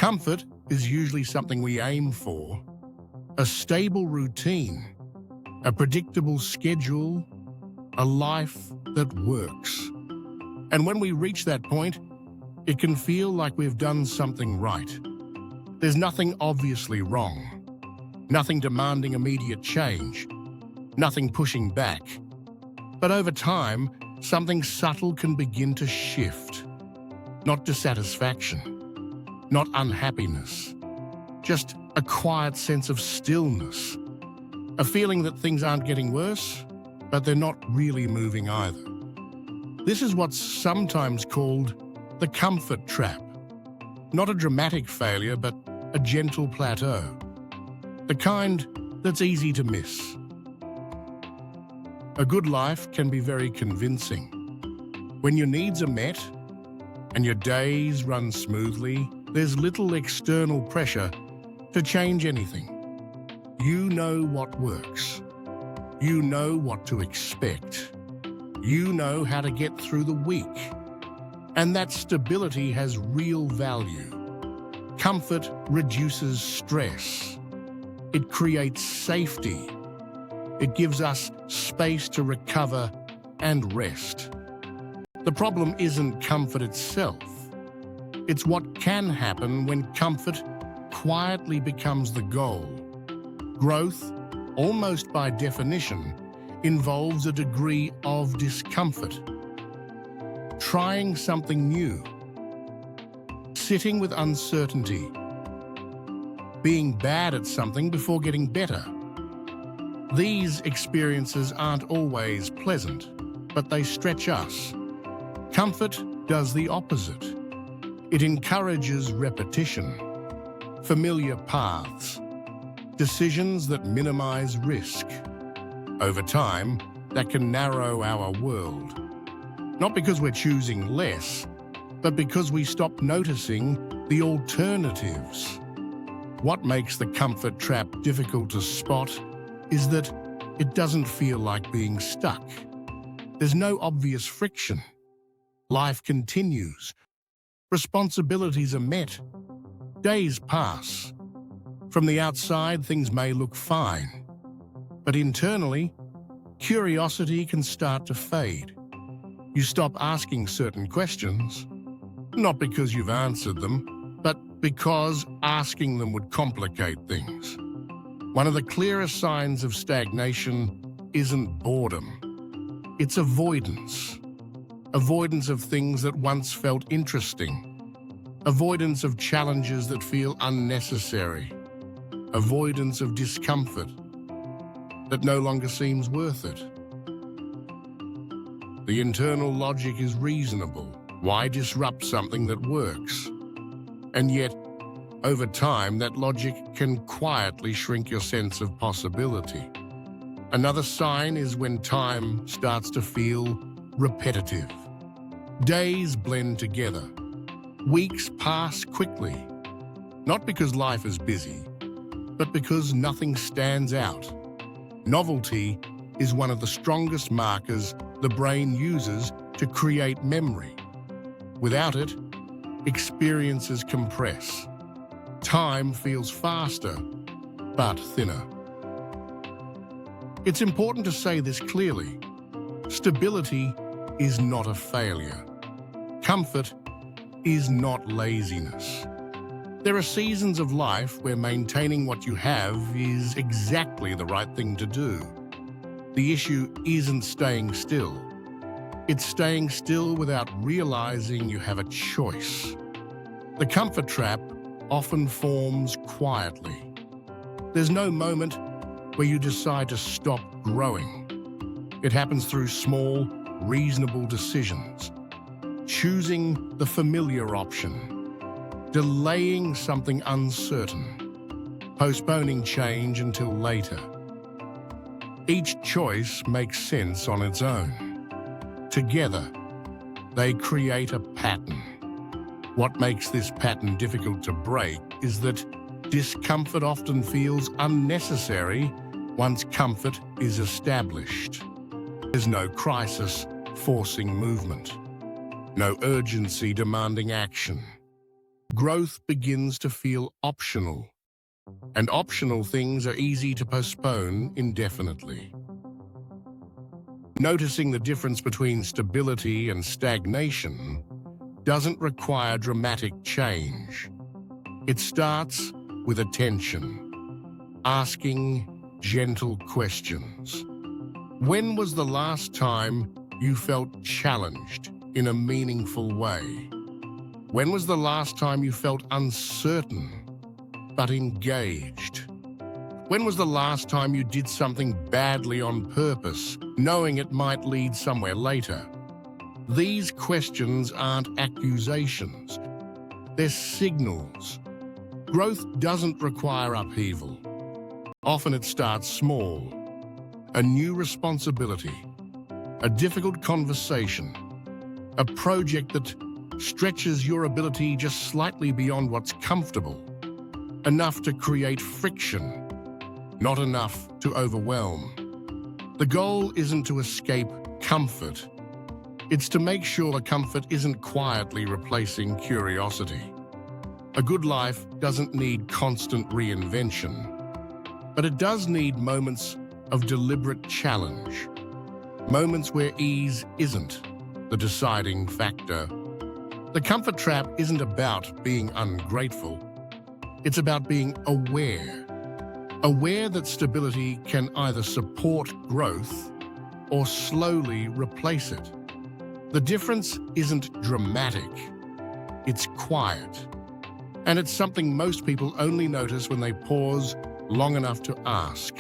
Comfort is usually something we aim for, a stable routine, a predictable schedule, a life that works. And when we reach that point, it can feel like we've done something right. There's nothing obviously wrong, nothing demanding immediate change, nothing pushing back. But over time, something subtle can begin to shift. Not dissatisfaction, not unhappiness, just a quiet sense of stillness. A feeling that things aren't getting worse, but they're not really moving either. This is what's sometimes called the comfort trap. Not a dramatic failure, but a gentle plateau. The kind that's easy to miss. A good life can be very convincing. When your needs are met and your days run smoothly, there's little external pressure to change anything. You know what works. You know what to expect. You know how to get through the week. And that stability has real value. Comfort reduces stress. It creates safety. It gives us space to recover and rest. The problem isn't comfort itself. It's what can happen when comfort quietly becomes the goal. Growth, almost by definition, involves a degree of discomfort. Trying something new, sitting with uncertainty, being bad at something before getting better. These experiences aren't always pleasant, but they stretch us. Comfort does the opposite. It encourages repetition, familiar paths, decisions that minimize risk. Over time, that can narrow our world. Not because we're choosing less, but because we stop noticing the alternatives. What makes the comfort trap difficult to spot is that it doesn't feel like being stuck. There's no obvious friction. Life continues. Responsibilities are met. Days pass. From the outside, things may look fine. But internally, curiosity can start to fade. You stop asking certain questions, not because you've answered them, but because asking them would complicate things. One of the clearest signs of stagnation isn't boredom. It's avoidance. Avoidance of things that once felt interesting. Avoidance of challenges that feel unnecessary. Avoidance of discomfort that no longer seems worth it. The internal logic is reasonable. Why disrupt something that works? And yet, over time, that logic can quietly shrink your sense of possibility. Another sign is when time starts to feel repetitive. Days blend together. Weeks pass quickly. Not because life is busy, but because nothing stands out. Novelty is one of the strongest markers the brain uses to create memory. Without it, experiences compress. Time feels faster, but thinner. It's important to say this clearly. Stability is not a failure. Comfort is not laziness. There are seasons of life where maintaining what you have is exactly the right thing to do. The issue isn't staying still. It's staying still without realizing you have a choice. The comfort trap often forms quietly. There's no moment where you decide to stop growing. It happens through small, reasonable decisions. Choosing the familiar option. Delaying something uncertain. Postponing change until later. Each choice makes sense on its own. Together, they create a pattern. What makes this pattern difficult to break is that discomfort often feels unnecessary once comfort is established. There's no crisis forcing movement. No urgency demanding action. growth begins to feel optional, and optional things are easy to postpone indefinitely. Noticing the difference between stability and stagnation doesn't require dramatic change. It starts with attention, asking gentle questions. When was the last time you felt challenged in a meaningful way? When was the last time you felt uncertain but engaged? When was the last time you did something badly on purpose, knowing it might lead somewhere later? These questions aren't accusations. They're signals. Growth doesn't require upheaval. Often it starts small. A new responsibility, a difficult conversation, a project that stretches your ability just slightly beyond what's comfortable, enough to create friction, not enough to overwhelm. The goal isn't to escape comfort. It's to make sure the comfort isn't quietly replacing curiosity. A good life doesn't need constant reinvention, but it does need moments of deliberate challenge, moments where ease isn't the deciding factor. The comfort trap isn't about being ungrateful. It's about being aware. Aware that stability can either support growth or slowly replace it. The difference isn't dramatic. It's quiet. And it's something most people only notice when they pause long enough to ask.